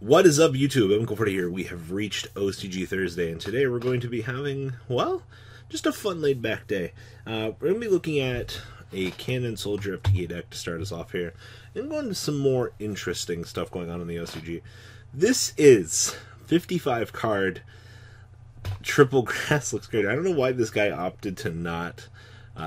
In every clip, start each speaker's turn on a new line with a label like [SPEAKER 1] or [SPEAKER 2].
[SPEAKER 1] What is up, YouTube? I'm Uncle Freddy here. We have reached OCG Thursday, and today we're going to be having, well, just a fun laid-back day. We're going to be looking at a Cannon Soldier FTK deck to start us off here, and go into some more interesting stuff going on in the OCG. This is 55 card triple grass. Looks great. I don't know why this guy opted to not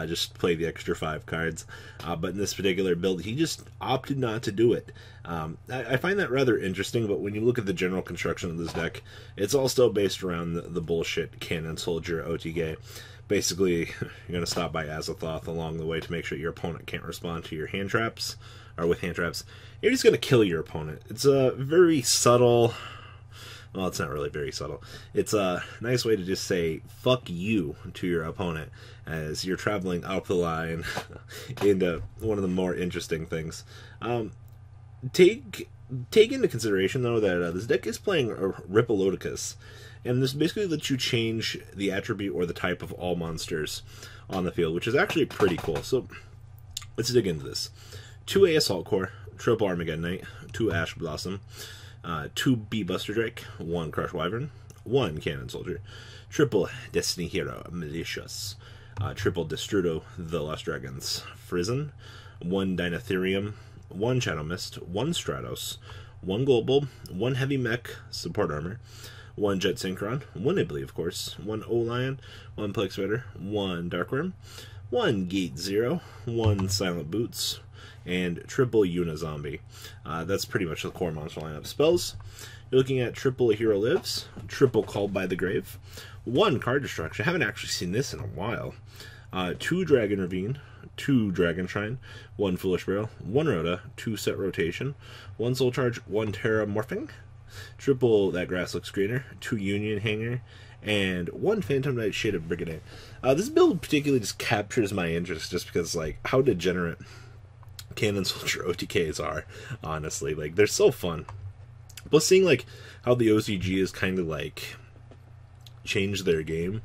[SPEAKER 1] just play the extra 5 cards, but in this particular build he just opted not to do it. I find that rather interesting, but when you look at the general construction of this deck, it's all still based around the bullshit Cannon Soldier OTK. Basically, you're going to stop by Azathoth along the way to make sure your opponent can't respond to your hand traps, or with hand traps. You're just going to kill your opponent. It's a very subtle... Well, it's not really very subtle. It's a nice way to just say, fuck you to your opponent as you're traveling up the line into one of the more interesting things. Take into consideration, though, that this deck is playing Ripolodicus, and this basically lets you change the attribute or the type of all monsters on the field, which is actually pretty cool. So, let's dig into this. 2 Assault Core, triple Armageddon Knight, 2 Ash Blossom, 2 Beatbuster Drake, 1 Crush Wyvern, 1 Cannon Soldier, triple Destiny Hero, Malicious, triple Destrudo, the Lost Dragons, Frizzen, 1 Dinotherium, 1 Shadow Mist, 1 Stratos, 1 Gold Bulb, 1 Heavy Mech, Support Armor, 1 Jet Synchron, 1 Nibley, of course, 1 O-Lion, 1 Plague Spider, 1 Darkworm, 1 Gate Zero, 1 Silent Boots, and triple Unizombie. That's pretty much the core monster lineup. Spells, you're looking at triple A Hero Lives, triple Called by the Grave, 1 Card Destruction. I haven't actually seen this in a while. 2 Dragon Ravine, 2 Dragon Shrine, 1 Foolish Barrel, 1 Rhoda, 2 Set Rotation, 1 Soul Charge, 1 Terra Morphing, triple That Grass Looks Greener, 2 Union Hanger, and 1 Phantom Knight Shade of Brigade. This build particularly just captures my interest just because, like, how degenerate Cannon Soldier OTKs are, honestly. Like, they're so fun. Plus, seeing, like, how the OCG is kind of, like, changed their game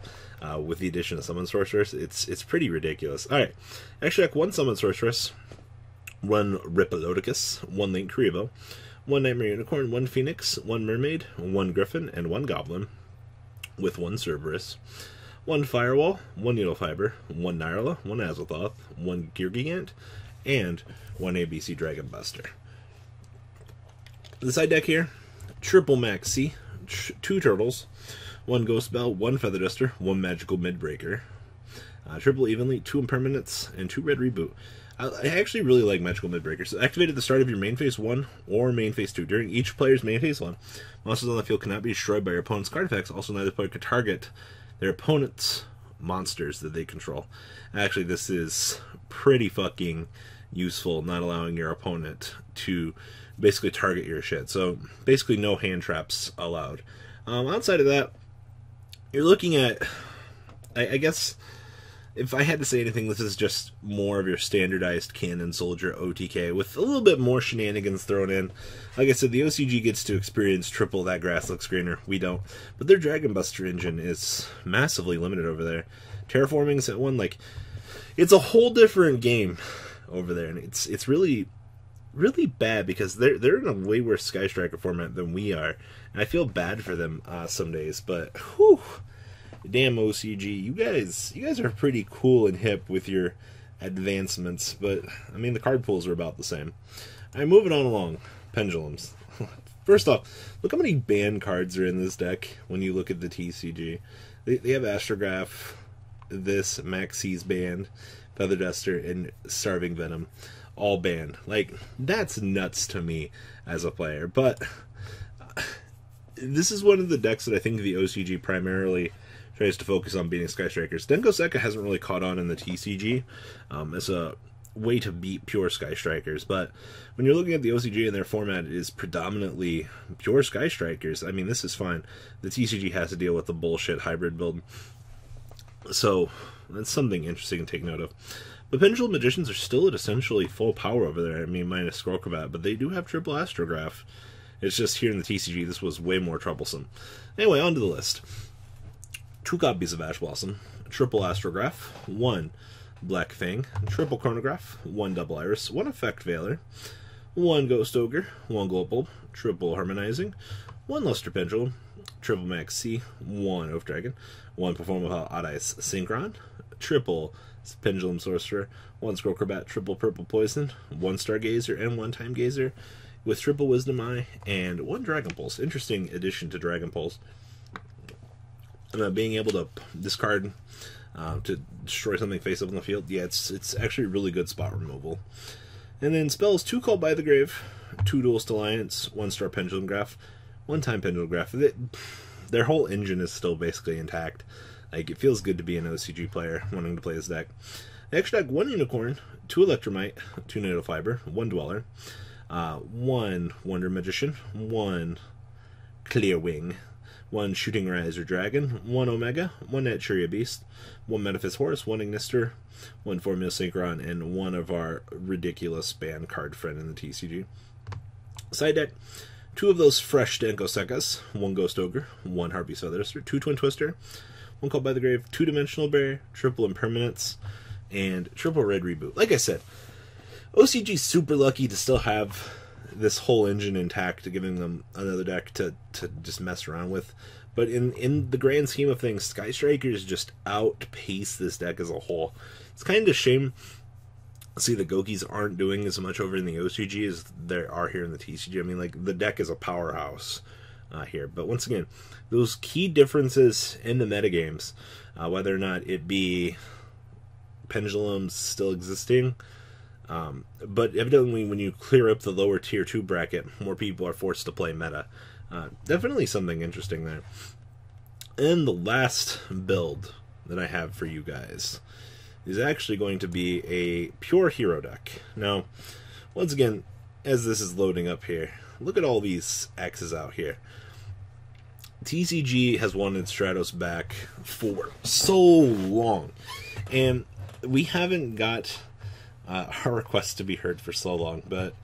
[SPEAKER 1] with the addition of Summon Sorceress, it's pretty ridiculous. Alright, actually, 1 Summon Sorceress, 1 Ripolodicus, 1 Link Karibo, 1 Nightmare Unicorn, 1 Phoenix, 1 Mermaid, 1 Griffin, and 1 Goblin, with 1 Cerberus, 1 Firewall, 1 Needle Fiber, 1 Nyrla, 1 Azathoth, 1 Gear Gigant, and 1 ABC Dragon Buster. The side deck here, triple Maxi, 2 Turtles, 1 Ghost Bell, 1 Feather Duster, 1 Magical Midbreaker, triple Evenly, 2 Impermanence, and 2 Red Reboot. I actually really like Magical Midbreaker. So activate at the start of your main phase 1 or main phase 2. During each player's main phase 1, monsters on the field cannot be destroyed by your opponent's card effects. Also, neither player can target their opponent's monsters that they control. Actually, this is pretty fucking useful, not allowing your opponent to basically target your shit. So basically no hand traps allowed. Outside of that, you're looking at, I guess if I had to say anything, this is just more of your standardized Cannon Soldier OTK with a little bit more shenanigans thrown in. Like I said, the OCG gets to experience triple That Grass Looks Greener. We don't. But their Dragon Buster engine is massively limited over there. Terraforming's at 1, like, it's a whole different game over there, and it's really bad because they're in a way worse Sky Striker format than we are, and I feel bad for them some days. But whew, damn OCG, you guys are pretty cool and hip with your advancements, but I mean the card pools are about the same. Alright, moving on along. Pendulums. First off, look how many banned cards are in this deck when you look at the TCG. They have Astrograph, this Maxi's banned, Feather Duster, and Starving Venom, all banned. Like, that's nuts to me as a player. But this is one of the decks that I think the OCG primarily tries to focus on beating Sky Strikers. Denko Sekka hasn't really caught on in the TCG as a way to beat pure Sky Strikers. But when you're looking at the OCG and their format is predominantly pure Sky Strikers, I mean, this is fine. The TCG has to deal with the bullshit hybrid build. So that's something interesting to take note of. The Pendulum Magicians are still at essentially full power over there. I mean, minus Scroll Cravat, but they do have triple Astrograph. It's just here in the TCG, this was way more troublesome. Anyway, on to the list. 2 copies of Ash Blossom, triple Astrograph, 1 Black Fang, triple Chronograph, 1 Double Iris, 1 Effect Veiler, 1 Ghost Ogre, 1 Glow Bulb, triple Harmonizing, 1 Luster Pendulum, triple Max C, 1 Oath Dragon, 1 Perform Without Odd Eyes Synchron, triple Pendulum Sorcerer, 1 Scroll Crobat, triple Purple Poison, 1 Stargazer, and 1 Time Gazer, with triple Wisdom Eye, and 1 Dragon Pulse. Interesting addition to Dragon Pulse. Being able to discard to destroy something face up on the field, yeah, it's actually really good spot removal. And then spells: 2 Called by the Grave, 2 Duelist Alliance, 1 Star Pendulum Graph, 1 Time Pendulum Graph. Their whole engine is still basically intact. Like, it feels good to be an OCG player wanting to play this deck. The extra deck: 1 Unicorn, 2 Electromite, 2 Natal Fiber, 1 Dweller, 1 Wonder Magician, 1 Clear Wing, 1 Shooting Riser Dragon, 1 Omega, 1 Naturia Beast, 1 Metaphys Horse, 1 Ignister, 1 Formula Synchron, and 1 of our ridiculous ban card friend in the TCG. Side deck: 2 of those fresh Denko Sekas, 1 Ghost Ogre, 1 Harpy Featherduster, 2 Twin Twister, 1 Called by the Grave, 2 Dimensional Barrier, triple Impermanence, and triple Red Reboot. Like I said, OCG's super lucky to still have this whole engine intact, giving them another deck to just mess around with. But in the grand scheme of things, Sky Strikers just outpace this deck as a whole. It's kind of a shame to see the Gokis aren't doing as much over in the OCG as there are here in the TCG. I mean, like, the deck is a powerhouse here. But once again, those key differences in the metagames, whether or not it be Pendulums still existing, but evidently when you clear up the lower tier 2 bracket, more people are forced to play meta. Definitely something interesting there. And the last build that I have for you guys is actually going to be a pure hero deck. Now, once again, as this is loading up here, look at all these X's out here. TCG has wanted Stratos back for so long, and we haven't got our request to be heard for so long, but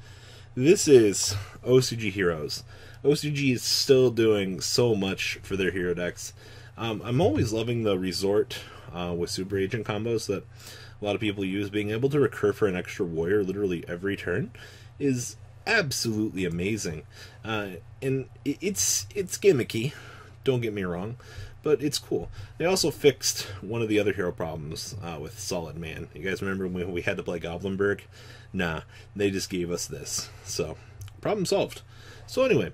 [SPEAKER 1] this is OCG Heroes. OCG is still doing so much for their hero decks. I'm always loving the Resort with Super Agent combos that a lot of people use. Being able to recur for an extra warrior literally every turn is absolutely amazing. And it's gimmicky, don't get me wrong, but it's cool. They also fixed one of the other hero problems with Solid Man. You guys remember when we had to play Goblinberg? Nah, they just gave us this. So, problem solved. So anyway,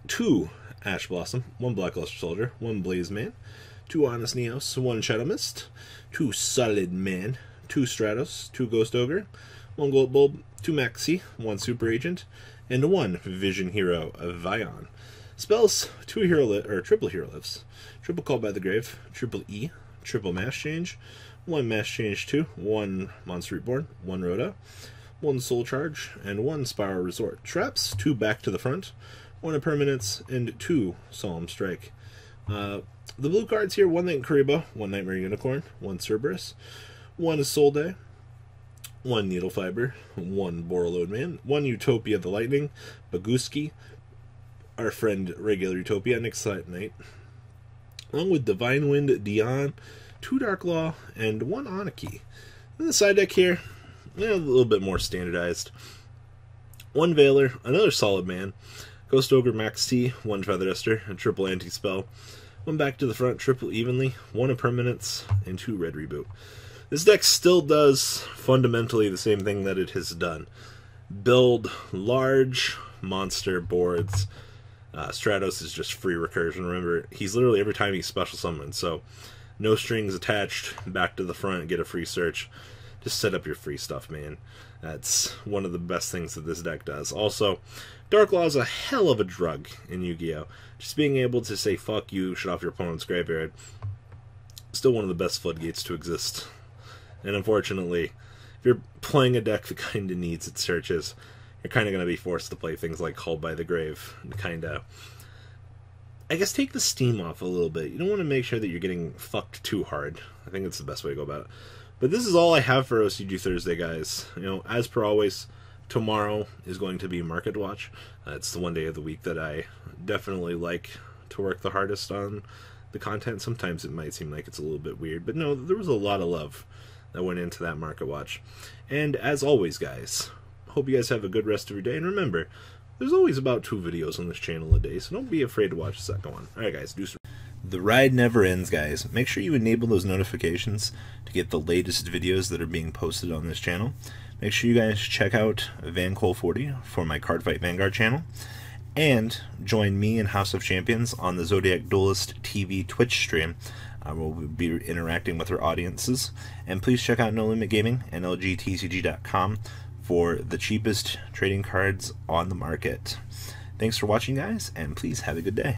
[SPEAKER 1] 2 Ash Blossom, 1 Blackluster Soldier, 1 Blaze Man, 2 Honest Neos, 1 Shadow Mist, 2 Solid Man, 2 Stratos, 2 Ghost Ogre, 1 Gold Bulb, 2 Maxi, 1 Super Agent, and 1 Vision Hero of Vion. Spells: 2 triple hero lifts, triple Called by the Grave, triple E, triple Mass Change, 1 Mass Change 2, 1 Monster Reborn, 1 Rhoda, 1 Soul Charge, and 1 Spiral Resort. Traps: 2 Back to the Front, 1 Impermanence, and 2 Solemn Strike. The blue cards here: 1 Night Kariba, 1 Nightmare Unicorn, 1 Cerberus, 1 Soul Day, 1 Needle Fiber, 1 Borreload Man, 1 Utopia the Lightning, Baguski, our friend regular Utopia, and Excite Knight, along with Divine Wind, Dion, 2 Dark Law, and 1 Anarchy. And the side deck here, a little bit more standardized. 1 Veiler, another Solid Man, Ghost Ogre Max T, 1 Featherduster, a triple Anti-Spell, 1 Back to the Front, triple Evenly, 1 Impermanence, and 2 Red Reboot. This deck still does fundamentally the same thing that it has done. Build large monster boards. Stratos is just free recursion. Remember, he's literally every time he's special summoned, so no strings attached, back to the front, get a free search. Just set up your free stuff, man. That's one of the best things that this deck does. Also, Dark Law is a hell of a drug in Yu-Gi-Oh! Just being able to say fuck you, shut off your opponent's graveyard, still one of the best floodgates to exist. And unfortunately, if you're playing a deck that kind of needs its searches, you're kind of going to be forced to play things like Called by the Grave to kind of, I guess, take the steam off a little bit. You don't want to make sure that you're getting fucked too hard. I think that's the best way to go about it. But this is all I have for OCG Thursday, guys. As per always, tomorrow is going to be Market Watch. It's the one day of the week that I definitely like to work the hardest on the content. Sometimes it might seem like it's a little bit weird, but no, there was a lot of love that went into that Market Watch. And as always, guys, Hope you guys have a good rest of your day, and remember, there's always about 2 videos on this channel a day, so don't be afraid to watch the second one. Alright guys, do some. The ride never ends, guys. Make sure you enable those notifications to get the latest videos that are being posted on this channel. Make sure you guys check out VanCole40 for my Cardfight Vanguard channel. And join me and House of Champions on the Zodiac Duelist TV Twitch stream. We'll be interacting with our audiences. And please check out No Limit Gaming and LGTCG.com for the cheapest trading cards on the market. Thanks for watching, guys, and please have a good day.